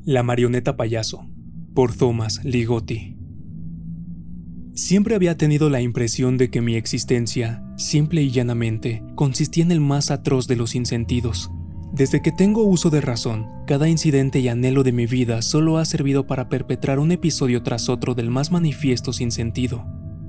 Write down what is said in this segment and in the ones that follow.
La marioneta payaso, por Thomas Ligotti. Siempre había tenido la impresión de que mi existencia, simple y llanamente, consistía en el más atroz de los sinsentidos. Desde que tengo uso de razón, cada incidente y anhelo de mi vida solo ha servido para perpetrar un episodio tras otro del más manifiesto sinsentido,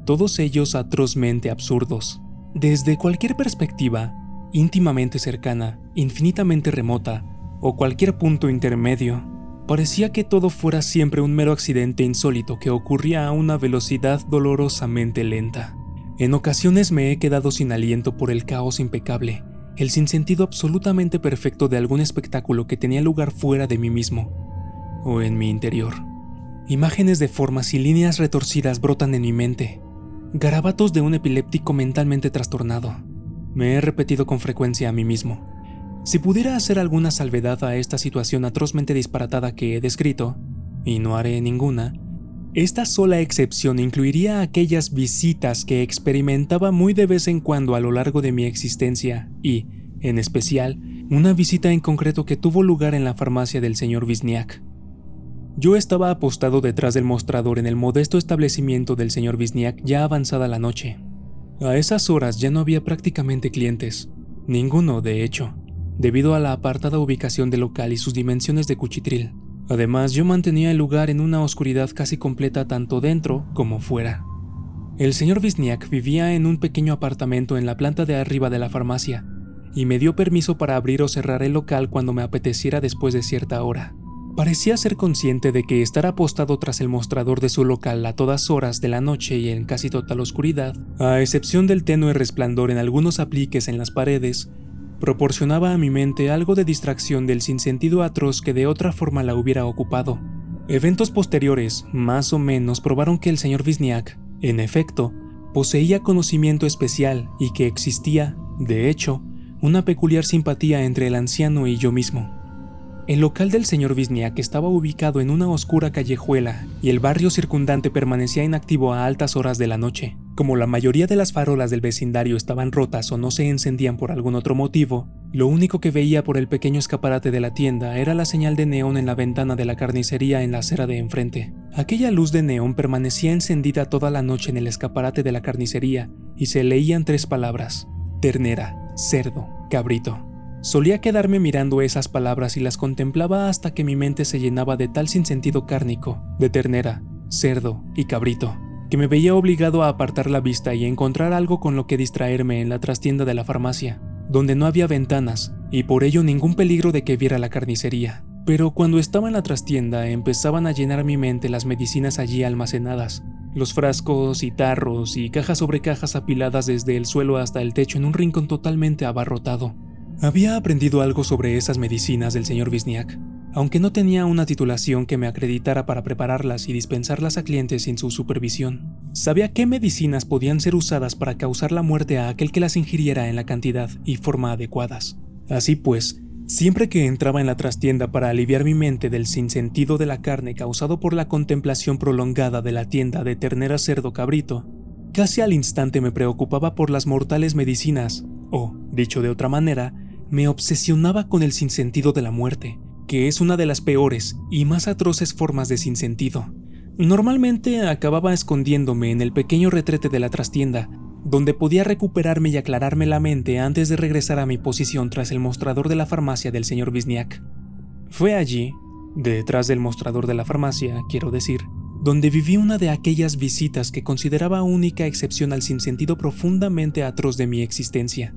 todos ellos atrozmente absurdos. Desde cualquier perspectiva, íntimamente cercana, infinitamente remota, o cualquier punto intermedio, parecía que todo fuera siempre un mero accidente insólito que ocurría a una velocidad dolorosamente lenta. En ocasiones me he quedado sin aliento por el caos impecable, el sinsentido absolutamente perfecto de algún espectáculo que tenía lugar fuera de mí mismo, o en mi interior. Imágenes de formas y líneas retorcidas brotan en mi mente, garabatos de un epiléptico mentalmente trastornado. Me he repetido con frecuencia a mí mismo: si pudiera hacer alguna salvedad a esta situación atrozmente disparatada que he descrito, y no haré ninguna, esta sola excepción incluiría aquellas visitas que experimentaba muy de vez en cuando a lo largo de mi existencia y, en especial, una visita en concreto que tuvo lugar en la farmacia del señor Wisniak. Yo estaba apostado detrás del mostrador en el modesto establecimiento del señor Wisniak ya avanzada la noche. A esas horas ya no había prácticamente clientes, ninguno de hecho, debido a la apartada ubicación del local y sus dimensiones de cuchitril. Además, yo mantenía el lugar en una oscuridad casi completa tanto dentro como fuera. El señor Wisniak vivía en un pequeño apartamento en la planta de arriba de la farmacia, y me dio permiso para abrir o cerrar el local cuando me apeteciera después de cierta hora. Parecía ser consciente de que estar apostado tras el mostrador de su local a todas horas de la noche y en casi total oscuridad, a excepción del tenue resplandor en algunos apliques en las paredes, proporcionaba a mi mente algo de distracción del sinsentido atroz que de otra forma la hubiera ocupado. Eventos posteriores, más o menos, probaron que el señor Wisniak, en efecto, poseía conocimiento especial y que existía, de hecho, una peculiar simpatía entre el anciano y yo mismo. El local del señor Wisniak estaba ubicado en una oscura callejuela y el barrio circundante permanecía inactivo a altas horas de la noche. Como la mayoría de las farolas del vecindario estaban rotas o no se encendían por algún otro motivo, lo único que veía por el pequeño escaparate de la tienda era la señal de neón en la ventana de la carnicería en la acera de enfrente. Aquella luz de neón permanecía encendida toda la noche en el escaparate de la carnicería y se leían 3 palabras: ternera, cerdo, cabrito. Solía quedarme mirando esas palabras y las contemplaba hasta que mi mente se llenaba de tal sinsentido cárnico, de ternera, cerdo y cabrito, que me veía obligado a apartar la vista y encontrar algo con lo que distraerme en la trastienda de la farmacia, donde no había ventanas y por ello ningún peligro de que viera la carnicería. Pero cuando estaba en la trastienda empezaban a llenar mi mente las medicinas allí almacenadas, los frascos y tarros y cajas sobre cajas apiladas desde el suelo hasta el techo en un rincón totalmente abarrotado. Había aprendido algo sobre esas medicinas del señor Wisniak, aunque no tenía una titulación que me acreditara para prepararlas y dispensarlas a clientes sin su supervisión. Sabía qué medicinas podían ser usadas para causar la muerte a aquel que las ingiriera en la cantidad y forma adecuadas. Así pues, siempre que entraba en la trastienda para aliviar mi mente del sinsentido de la carne causado por la contemplación prolongada de la tienda de ternera, cerdo, cabrito, casi al instante me preocupaba por las mortales medicinas, o, dicho de otra manera, me obsesionaba con el sinsentido de la muerte, que es una de las peores y más atroces formas de sinsentido. Normalmente acababa escondiéndome en el pequeño retrete de la trastienda, donde podía recuperarme y aclararme la mente antes de regresar a mi posición tras el mostrador de la farmacia del señor Wisniak. Fue allí, detrás del mostrador de la farmacia, quiero decir, donde viví una de aquellas visitas que consideraba única excepción al sinsentido profundamente atroz de mi existencia,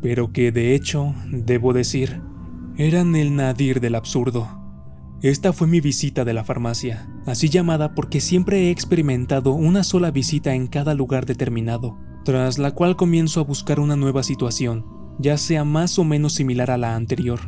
pero que de hecho, debo decir, eran el nadir del absurdo. Esta fue mi visita de la farmacia, así llamada porque siempre he experimentado una sola visita en cada lugar determinado, tras la cual comienzo a buscar una nueva situación, ya sea más o menos similar a la anterior.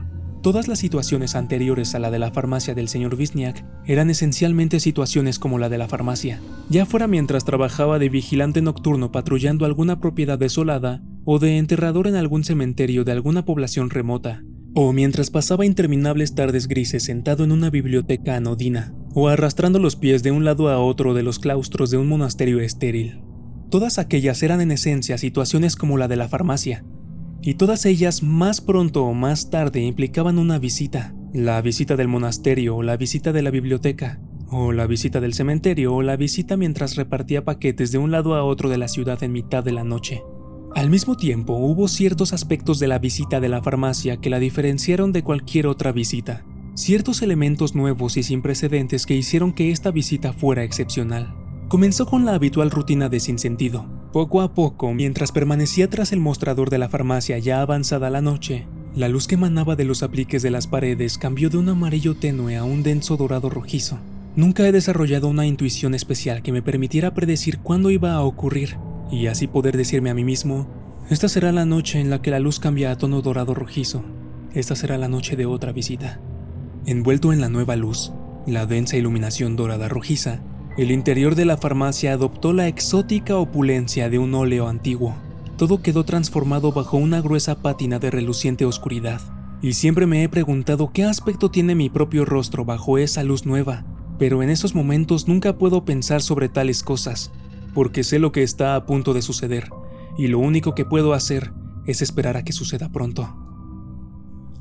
Todas las situaciones anteriores a la de la farmacia del señor Wisniak eran esencialmente situaciones como la de la farmacia, ya fuera mientras trabajaba de vigilante nocturno patrullando alguna propiedad desolada o de enterrador en algún cementerio de alguna población remota, o mientras pasaba interminables tardes grises sentado en una biblioteca anodina, o arrastrando los pies de un lado a otro de los claustros de un monasterio estéril. Todas aquellas eran en esencia situaciones como la de la farmacia, y todas ellas más pronto o más tarde implicaban una visita, La visita del monasterio, o la visita de la biblioteca, o la visita del cementerio, o la visita mientras repartía paquetes de un lado a otro de la ciudad en mitad de la noche. Al mismo tiempo, hubo ciertos aspectos de la visita de la farmacia que la diferenciaron de cualquier otra visita. Ciertos elementos nuevos y sin precedentes que hicieron que esta visita fuera excepcional. Comenzó con la habitual rutina de sinsentido. Poco a poco, mientras permanecía tras el mostrador de la farmacia ya avanzada la noche, la luz que emanaba de los apliques de las paredes cambió de un amarillo tenue a un denso dorado rojizo. Nunca he desarrollado una intuición especial que me permitiera predecir cuándo iba a ocurrir, y así poder decirme a mí mismo: esta será la noche en la que la luz cambia a tono dorado rojizo. Esta será la noche de otra visita. Envuelto en la nueva luz, la densa iluminación dorada rojiza, el interior de la farmacia adoptó la exótica opulencia de un óleo antiguo. Todo quedó transformado bajo una gruesa pátina de reluciente oscuridad, y siempre me he preguntado qué aspecto tiene mi propio rostro bajo esa luz nueva, pero en esos momentos nunca puedo pensar sobre tales cosas, porque sé lo que está a punto de suceder, y lo único que puedo hacer es esperar a que suceda pronto.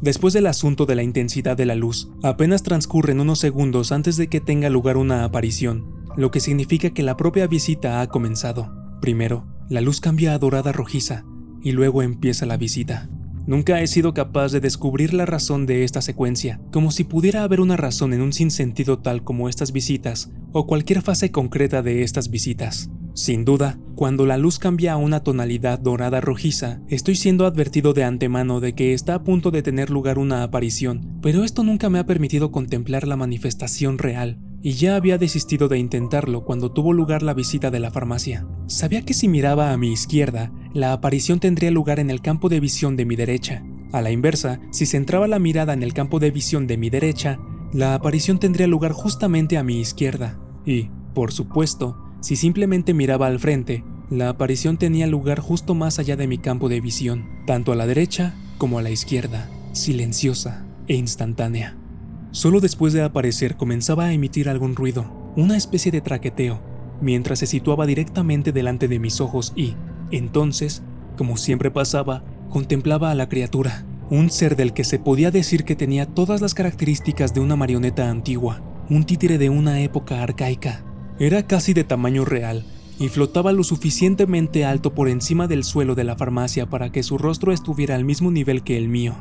Después del asunto de la intensidad de la luz, apenas transcurren unos segundos antes de que tenga lugar una aparición, lo que significa que la propia visita ha comenzado. Primero, la luz cambia a dorada rojiza, y luego empieza la visita. Nunca he sido capaz de descubrir la razón de esta secuencia, como si pudiera haber una razón en un sinsentido tal como estas visitas, o cualquier fase concreta de estas visitas. Sin duda, cuando la luz cambia a una tonalidad dorada rojiza, estoy siendo advertido de antemano de que está a punto de tener lugar una aparición, pero esto nunca me ha permitido contemplar la manifestación real, y ya había desistido de intentarlo cuando tuvo lugar la visita de la farmacia. Sabía que si miraba a mi izquierda, la aparición tendría lugar en el campo de visión de mi derecha. A la inversa, si centraba la mirada en el campo de visión de mi derecha, la aparición tendría lugar justamente a mi izquierda. Y, por supuesto, si simplemente miraba al frente, la aparición tenía lugar justo más allá de mi campo de visión, tanto a la derecha como a la izquierda, silenciosa e instantánea. Solo después de aparecer comenzaba a emitir algún ruido, una especie de traqueteo, mientras se situaba directamente delante de mis ojos y, entonces, como siempre pasaba, contemplaba a la criatura, un ser del que se podía decir que tenía todas las características de una marioneta antigua, un títere de una época arcaica. Era casi de tamaño real y flotaba lo suficientemente alto por encima del suelo de la farmacia para que su rostro estuviera al mismo nivel que el mío.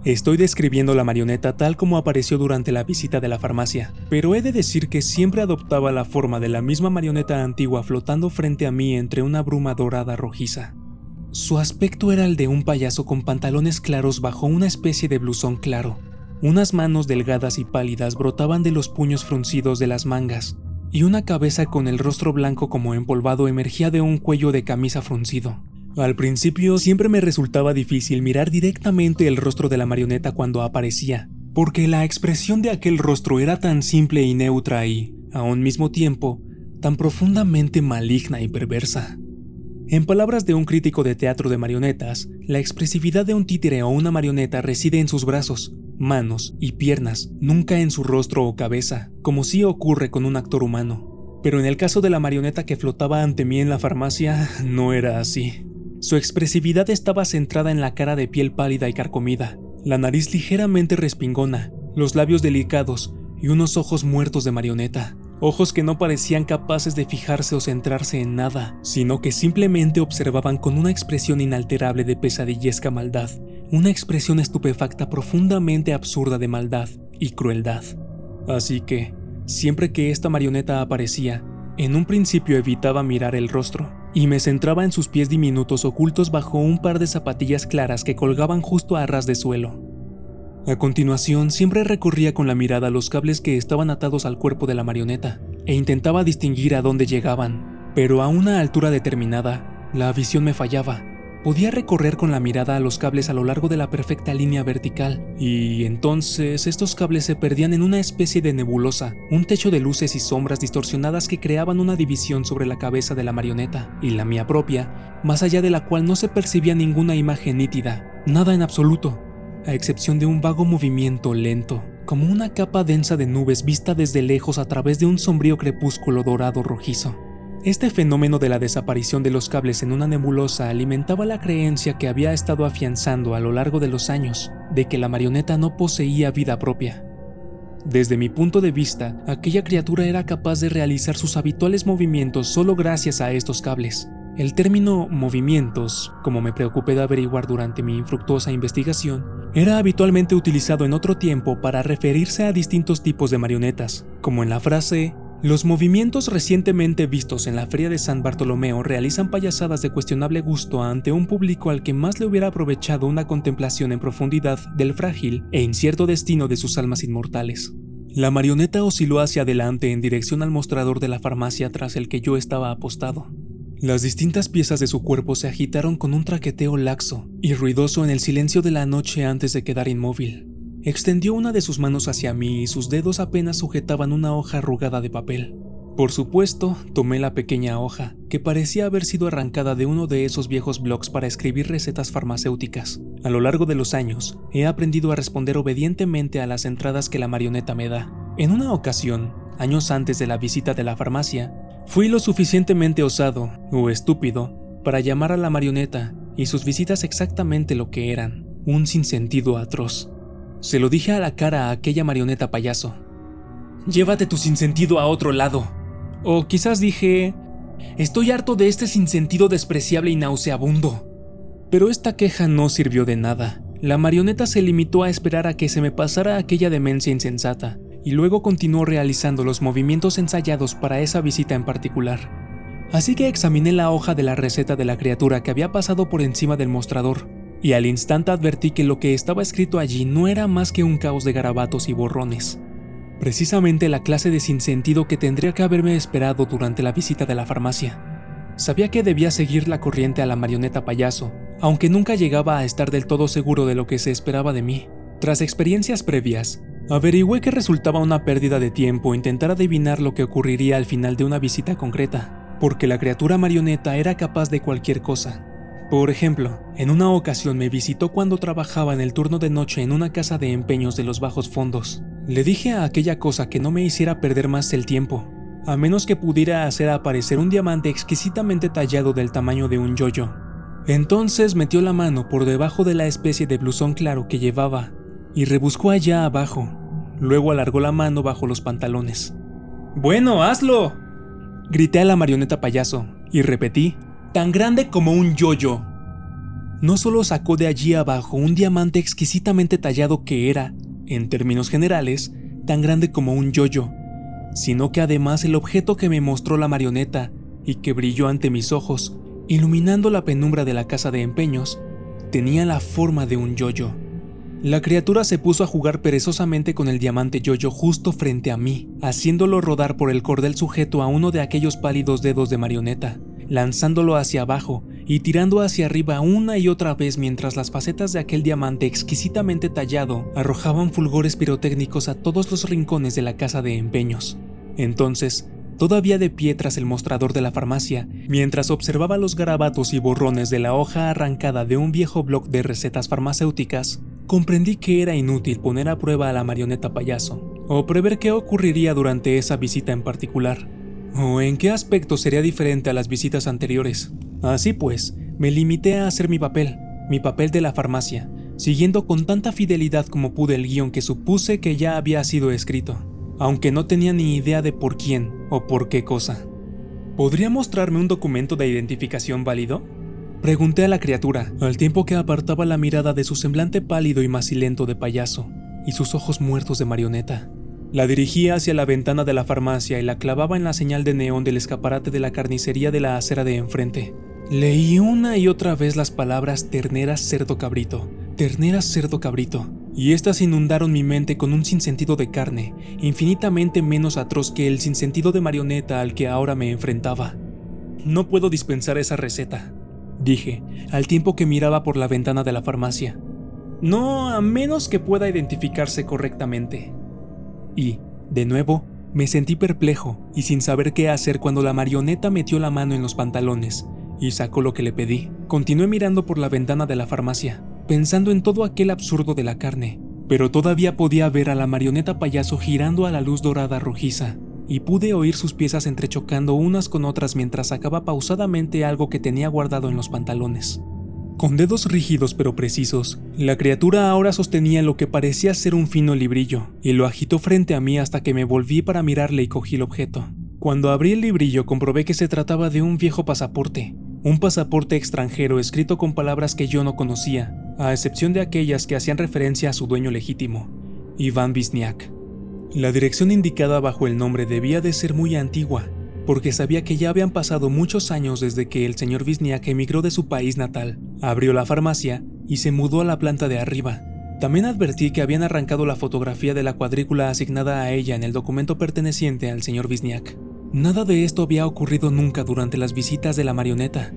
Estoy describiendo la marioneta tal como apareció durante la visita de la farmacia, pero he de decir que siempre adoptaba la forma de la misma marioneta antigua flotando frente a mí entre una bruma dorada rojiza. Su aspecto era el de un payaso con pantalones claros bajo una especie de blusón claro. Unas manos delgadas y pálidas brotaban de los puños fruncidos de las mangas, y una cabeza con el rostro blanco como empolvado emergía de un cuello de camisa fruncido. Al principio siempre me resultaba difícil mirar directamente el rostro de la marioneta cuando aparecía, porque la expresión de aquel rostro era tan simple y neutra y, a un mismo tiempo, tan profundamente maligna y perversa. En palabras de un crítico de teatro de marionetas, la expresividad de un títere o una marioneta reside en sus brazos, manos y piernas, nunca en su rostro o cabeza, como sí ocurre con un actor humano. Pero en el caso de la marioneta que flotaba ante mí en la farmacia, no era así. Su expresividad estaba centrada en la cara de piel pálida y carcomida, la nariz ligeramente respingona, los labios delicados y unos ojos muertos de marioneta. Ojos que no parecían capaces de fijarse o centrarse en nada, sino que simplemente observaban con una expresión inalterable de pesadillesca maldad, una expresión estupefacta profundamente absurda de maldad y crueldad. Así que, siempre que esta marioneta aparecía, en un principio evitaba mirar el rostro, y me centraba en sus pies diminutos ocultos bajo un par de zapatillas claras que colgaban justo a ras de suelo. A continuación, siempre recorría con la mirada los cables que estaban atados al cuerpo de la marioneta, e intentaba distinguir a dónde llegaban, pero a una altura determinada, la visión me fallaba. Podía recorrer con la mirada a los cables a lo largo de la perfecta línea vertical, y entonces estos cables se perdían en una especie de nebulosa, un techo de luces y sombras distorsionadas que creaban una división sobre la cabeza de la marioneta, y la mía propia, más allá de la cual no se percibía ninguna imagen nítida, nada en absoluto, a excepción de un vago movimiento lento, como una capa densa de nubes vista desde lejos a través de un sombrío crepúsculo dorado rojizo. Este fenómeno de la desaparición de los cables en una nebulosa alimentaba la creencia que había estado afianzando a lo largo de los años de que la marioneta no poseía vida propia. Desde mi punto de vista, aquella criatura era capaz de realizar sus habituales movimientos solo gracias a estos cables. El término movimientos, como me preocupé de averiguar durante mi infructuosa investigación, era habitualmente utilizado en otro tiempo para referirse a distintos tipos de marionetas, como en la frase: los movimientos recientemente vistos en la Feria de San Bartolomeo realizan payasadas de cuestionable gusto ante un público al que más le hubiera aprovechado una contemplación en profundidad del frágil e incierto destino de sus almas inmortales. La marioneta osciló hacia adelante en dirección al mostrador de la farmacia tras el que yo estaba apostado. Las distintas piezas de su cuerpo se agitaron con un traqueteo laxo y ruidoso en el silencio de la noche antes de quedar inmóvil. Extendió una de sus manos hacia mí y sus dedos apenas sujetaban una hoja arrugada de papel. Por supuesto, tomé la pequeña hoja, que parecía haber sido arrancada de uno de esos viejos blogs para escribir recetas farmacéuticas. A lo largo de los años, he aprendido a responder obedientemente a las entradas que la marioneta me da. En una ocasión, años antes de la visita de la farmacia, fui lo suficientemente osado, o estúpido, para llamar a la marioneta y sus visitas exactamente lo que eran: un sinsentido atroz. Se lo dije a la cara a aquella marioneta payaso: llévate tu sinsentido a otro lado. O quizás dije: estoy harto de este sinsentido despreciable y nauseabundo. Pero esta queja no sirvió de nada. La marioneta se limitó a esperar a que se me pasara aquella demencia insensata, y luego continuó realizando los movimientos ensayados para esa visita en particular. Así que examiné la hoja de la receta de la criatura que había pasado por encima del mostrador, y al instante advertí que lo que estaba escrito allí no era más que un caos de garabatos y borrones. Precisamente la clase de sinsentido que tendría que haberme esperado durante la visita de la farmacia. Sabía que debía seguir la corriente a la marioneta payaso, aunque nunca llegaba a estar del todo seguro de lo que se esperaba de mí. Tras experiencias previas, averigüé que resultaba una pérdida de tiempo intentar adivinar lo que ocurriría al final de una visita concreta, porque la criatura marioneta era capaz de cualquier cosa. Por ejemplo, en una ocasión me visitó cuando trabajaba en el turno de noche en una casa de empeños de los bajos fondos. Le dije a aquella cosa que no me hiciera perder más el tiempo, a menos que pudiera hacer aparecer un diamante exquisitamente tallado del tamaño de un yoyo. Entonces metió la mano por debajo de la especie de blusón claro que llevaba y rebuscó allá abajo. Luego alargó la mano bajo los pantalones. ¡Bueno, hazlo!, grité a la marioneta payaso y repetí: tan grande como un yoyo. No solo sacó de allí abajo un diamante exquisitamente tallado que era, en términos generales, tan grande como un yoyo, sino que además el objeto que me mostró la marioneta y que brilló ante mis ojos, iluminando la penumbra de la casa de empeños, tenía la forma de un yoyo. La criatura se puso a jugar perezosamente con el diamante yoyo justo frente a mí, haciéndolo rodar por el cordel sujeto a uno de aquellos pálidos dedos de marioneta, lanzándolo hacia abajo y tirando hacia arriba una y otra vez mientras las facetas de aquel diamante exquisitamente tallado arrojaban fulgores pirotécnicos a todos los rincones de la casa de empeños. Entonces, todavía de pie tras el mostrador de la farmacia, mientras observaba los garabatos y borrones de la hoja arrancada de un viejo blog de recetas farmacéuticas, comprendí que era inútil poner a prueba a la marioneta payaso, o prever qué ocurriría durante esa visita en particular, o en qué aspecto sería diferente a las visitas anteriores. Así pues, me limité a hacer mi papel de la farmacia, siguiendo con tanta fidelidad como pude el guión que supuse que ya había sido escrito, aunque no tenía ni idea de por quién o por qué cosa. ¿Podría mostrarme un documento de identificación válido?, pregunté a la criatura, al tiempo que apartaba la mirada de su semblante pálido y macilento de payaso, y sus ojos muertos de marioneta. La dirigía hacia la ventana de la farmacia y la clavaba en la señal de neón del escaparate de la carnicería de la acera de enfrente. Leí una y otra vez las palabras ternera, cerdo, cabrito, y estas inundaron mi mente con un sinsentido de carne, infinitamente menos atroz que el sinsentido de marioneta al que ahora me enfrentaba. No puedo dispensar esa receta, dije, al tiempo que miraba por la ventana de la farmacia. No, a menos que pueda identificarse correctamente. Y, de nuevo, me sentí perplejo y sin saber qué hacer cuando la marioneta metió la mano en los pantalones y sacó lo que le pedí. Continué mirando por la ventana de la farmacia, pensando en todo aquel absurdo de la carne, pero todavía podía ver a la marioneta payaso girando a la luz dorada rojiza, y pude oír sus piezas entrechocando unas con otras mientras sacaba pausadamente algo que tenía guardado en los pantalones. Con dedos rígidos pero precisos, la criatura ahora sostenía lo que parecía ser un fino librillo, y lo agitó frente a mí hasta que me volví para mirarle y cogí el objeto. Cuando abrí el librillo comprobé que se trataba de un viejo pasaporte, un pasaporte extranjero escrito con palabras que yo no conocía, a excepción de aquellas que hacían referencia a su dueño legítimo, Iván Wisniak. La dirección indicada bajo el nombre debía de ser muy antigua, porque sabía que ya habían pasado muchos años desde que el señor Wisniak emigró de su país natal, abrió la farmacia y se mudó a la planta de arriba. También advertí que habían arrancado la fotografía de la cuadrícula asignada a ella en el documento perteneciente al señor Wisniak. Nada de esto había ocurrido nunca durante las visitas de la marioneta.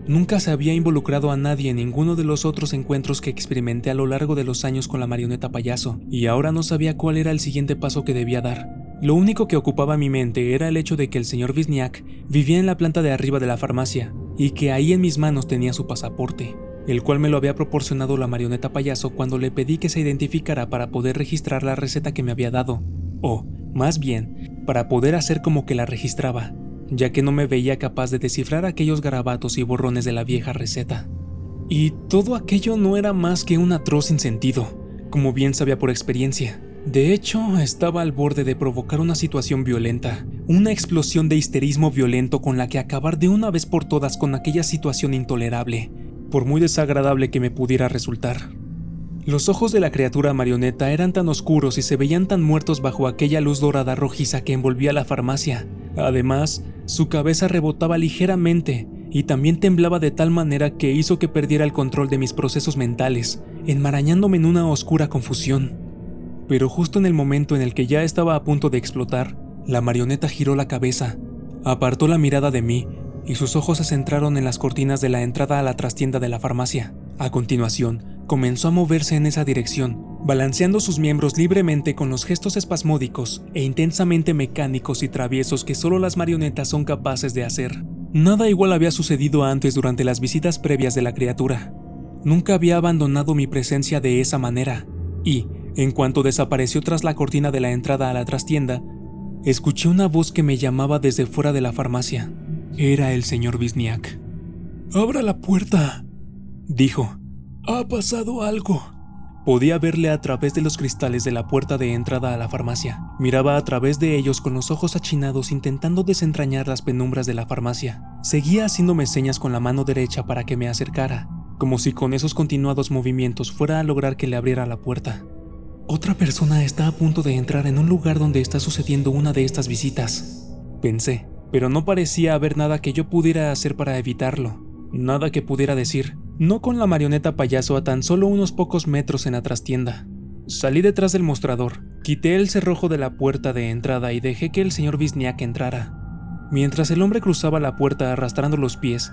Nunca se había involucrado a nadie en ninguno de los otros encuentros que experimenté a lo largo de los años con la marioneta payaso, y ahora no sabía cuál era el siguiente paso que debía dar. Lo único que ocupaba mi mente era el hecho de que el señor Wisniak vivía en la planta de arriba de la farmacia, y que ahí en mis manos tenía su pasaporte, el cual me lo había proporcionado la marioneta payaso cuando le pedí que se identificara para poder registrar la receta que me había dado, o, más bien, para poder hacer como que la registraba, ya que no me veía capaz de descifrar aquellos garabatos y borrones de la vieja receta. Y todo aquello no era más que un atroz sinsentido, como bien sabía por experiencia. De hecho, estaba al borde de provocar una situación violenta, una explosión de histerismo violento con la que acabar de una vez por todas con aquella situación intolerable, por muy desagradable que me pudiera resultar. Los ojos de la criatura marioneta eran tan oscuros y se veían tan muertos bajo aquella luz dorada rojiza que envolvía la farmacia. Además, su cabeza rebotaba ligeramente y también temblaba de tal manera que hizo que perdiera el control de mis procesos mentales, enmarañándome en una oscura confusión. Pero justo en el momento en el que ya estaba a punto de explotar, la marioneta giró la cabeza, apartó la mirada de mí y sus ojos se centraron en las cortinas de la entrada a la trastienda de la farmacia. A continuación, comenzó a moverse en esa dirección, balanceando sus miembros libremente con los gestos espasmódicos e intensamente mecánicos y traviesos que solo las marionetas son capaces de hacer. Nada igual había sucedido antes durante las visitas previas de la criatura. Nunca había abandonado mi presencia de esa manera, y, en cuanto desapareció tras la cortina de la entrada a la trastienda, escuché una voz que me llamaba desde fuera de la farmacia. Era el señor Wisniak. «¡Abra la puerta!», dijo. «¡Ha pasado algo!». Podía verle a través de los cristales de la puerta de entrada a la farmacia. Miraba a través de ellos con los ojos achinados intentando desentrañar las penumbras de la farmacia. Seguía haciéndome señas con la mano derecha para que me acercara, como si con esos continuados movimientos fuera a lograr que le abriera la puerta. «Otra persona está a punto de entrar en un lugar donde está sucediendo una de estas visitas», pensé, pero no parecía haber nada que yo pudiera hacer para evitarlo, nada que pudiera decir, no con la marioneta payaso a tan solo unos pocos metros en la trastienda. Salí detrás del mostrador, quité el cerrojo de la puerta de entrada y dejé que el señor Wisniak entrara. Mientras el hombre cruzaba la puerta arrastrando los pies,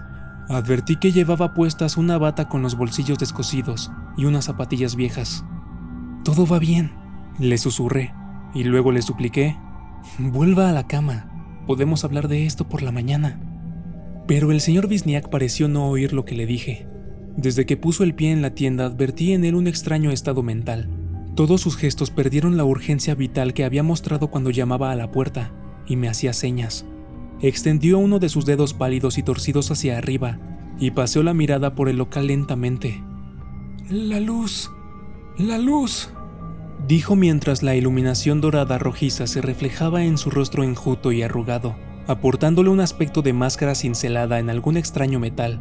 advertí que llevaba puestas una bata con los bolsillos descosidos y unas zapatillas viejas. «Todo va bien», le susurré, y luego le supliqué, «vuelva a la cama, podemos hablar de esto por la mañana». Pero el señor Wisniak pareció no oír lo que le dije. Desde que puso el pie en la tienda advertí en él un extraño estado mental. Todos sus gestos perdieron la urgencia vital que había mostrado cuando llamaba a la puerta, y me hacía señas. Extendió uno de sus dedos pálidos y torcidos hacia arriba, y paseó la mirada por el local lentamente. «La luz, la luz», dijo mientras la iluminación dorada rojiza se reflejaba en su rostro enjuto y arrugado, aportándole un aspecto de máscara cincelada en algún extraño metal,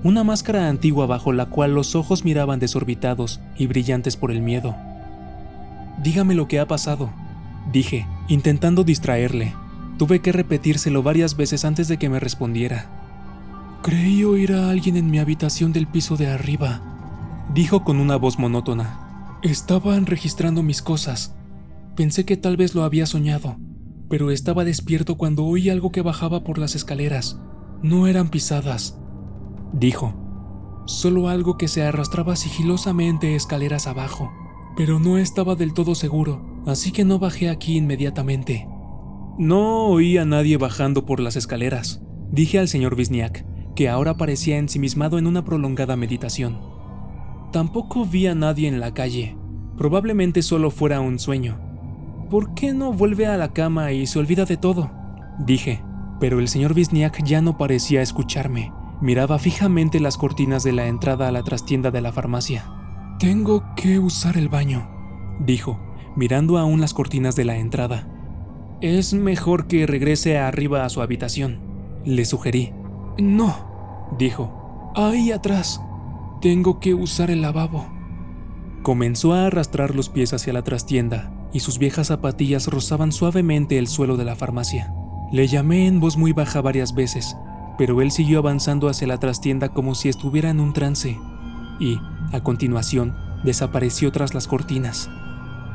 una máscara antigua bajo la cual los ojos miraban desorbitados y brillantes por el miedo. «Dígame lo que ha pasado», dije, intentando distraerle. Tuve que repetírselo varias veces antes de que me respondiera. «Creí oír a alguien en mi habitación del piso de arriba», dijo con una voz monótona. «Estaban registrando mis cosas. Pensé que tal vez lo había soñado, pero estaba despierto cuando oí algo que bajaba por las escaleras. No eran pisadas», dijo. «Solo algo que se arrastraba sigilosamente escaleras abajo, pero no estaba del todo seguro, así que no bajé aquí inmediatamente». «No oí a nadie bajando por las escaleras», dije al señor Wisniak, que ahora parecía ensimismado en una prolongada meditación. «Tampoco vi a nadie en la calle. Probablemente solo fuera un sueño. ¿por qué no vuelve a la cama y se olvida de todo?, dije, pero el señor Wisniak ya no parecía escucharme. Miraba fijamente las cortinas de la entrada a la trastienda de la farmacia. «Tengo que usar el baño», dijo, mirando aún las cortinas de la entrada. «Es mejor que regrese arriba a su habitación», le sugerí. «No», dijo, «ahí atrás. Tengo que usar el lavabo». Comenzó a arrastrar los pies hacia la trastienda y sus viejas zapatillas rozaban suavemente el suelo de la farmacia. Le llamé en voz muy baja varias veces, pero él siguió avanzando hacia la trastienda como si estuviera en un trance, y, a continuación, desapareció tras las cortinas.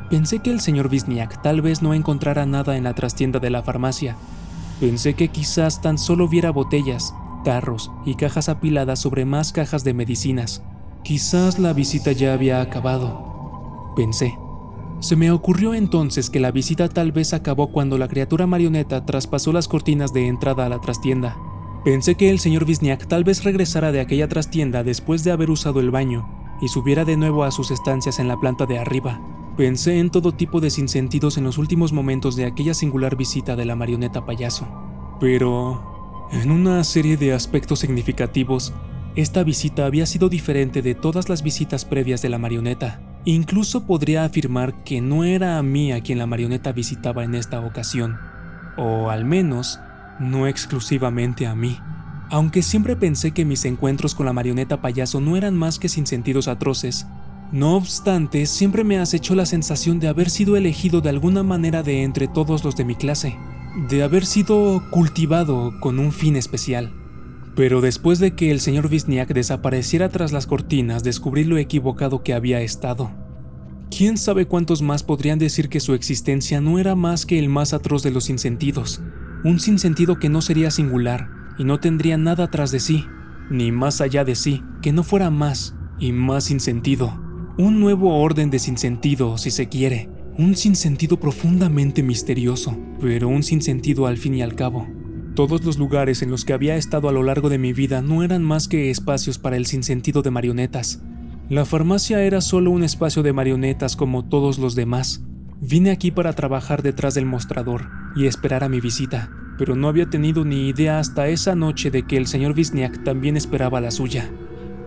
Pensé que el señor Wisniak tal vez no encontrara nada en la trastienda de la farmacia. Pensé que quizás tan solo viera botellas, tarros y cajas apiladas sobre más cajas de medicinas. Quizás la visita ya había acabado, pensé. Se me ocurrió entonces que la visita tal vez acabó cuando la criatura marioneta traspasó las cortinas de entrada a la trastienda. Pensé que el señor Wisniak tal vez regresara de aquella trastienda después de haber usado el baño y subiera de nuevo a sus estancias en la planta de arriba. Pensé en todo tipo de sinsentidos en los últimos momentos de aquella singular visita de la marioneta payaso. Pero, en una serie de aspectos significativos, esta visita había sido diferente de todas las visitas previas de la marioneta. Incluso podría afirmar que no era a mí a quien la marioneta visitaba en esta ocasión, o al menos, no exclusivamente a mí. Aunque siempre pensé que mis encuentros con la marioneta payaso no eran más que sinsentidos atroces, no obstante, siempre me acechó la sensación de haber sido elegido de alguna manera de entre todos los de mi clase, de haber sido cultivado con un fin especial. Pero después de que el señor Wisniak desapareciera tras las cortinas, descubrí lo equivocado que había estado. ¿Quién sabe cuántos más podrían decir que su existencia no era más que el más atroz de los sinsentidos? Un sinsentido que no sería singular y no tendría nada tras de sí, ni más allá de sí, que no fuera más y más sinsentido. Un nuevo orden de sinsentido, si se quiere. Un sinsentido profundamente misterioso, pero un sinsentido al fin y al cabo. Todos los lugares en los que había estado a lo largo de mi vida no eran más que espacios para el sinsentido de marionetas. La farmacia era solo un espacio de marionetas como todos los demás. Vine aquí para trabajar detrás del mostrador y esperar a mi visita, pero no había tenido ni idea hasta esa noche de que el señor Wisniak también esperaba la suya.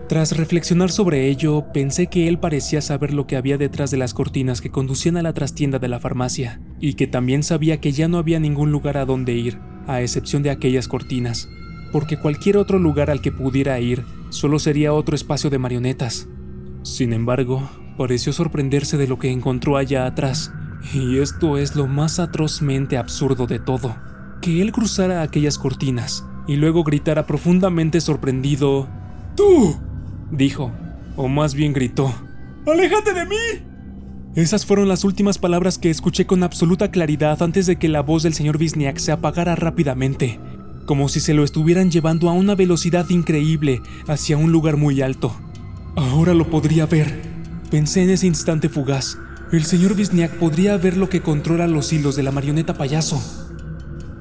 Tras reflexionar sobre ello, pensé que él parecía saber lo que había detrás de las cortinas que conducían a la trastienda de la farmacia, y que también sabía que ya no había ningún lugar a donde ir, a excepción de aquellas cortinas, porque cualquier otro lugar al que pudiera ir solo sería otro espacio de marionetas. Sin embargo, pareció sorprenderse de lo que encontró allá atrás, y esto es lo más atrozmente absurdo de todo, que él cruzara aquellas cortinas y luego gritara profundamente sorprendido: «¡Tú!», dijo, o más bien gritó: «¡Aléjate de mí!». Esas fueron las últimas palabras que escuché con absoluta claridad antes de que la voz del señor Wisniak se apagara rápidamente, como si se lo estuvieran llevando a una velocidad increíble hacia un lugar muy alto. Ahora lo podría ver, pensé en ese instante fugaz. El señor Wisniak podría ver lo que controla los hilos de la marioneta payaso.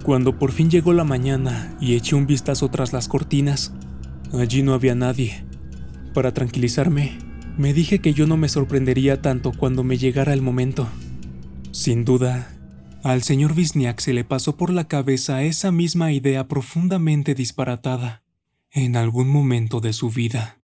Cuando por fin llegó la mañana y eché un vistazo tras las cortinas, allí no había nadie. Para tranquilizarme, me dije que yo no me sorprendería tanto cuando me llegara el momento. Sin duda, al señor Wisniak se le pasó por la cabeza esa misma idea profundamente disparatada en algún momento de su vida.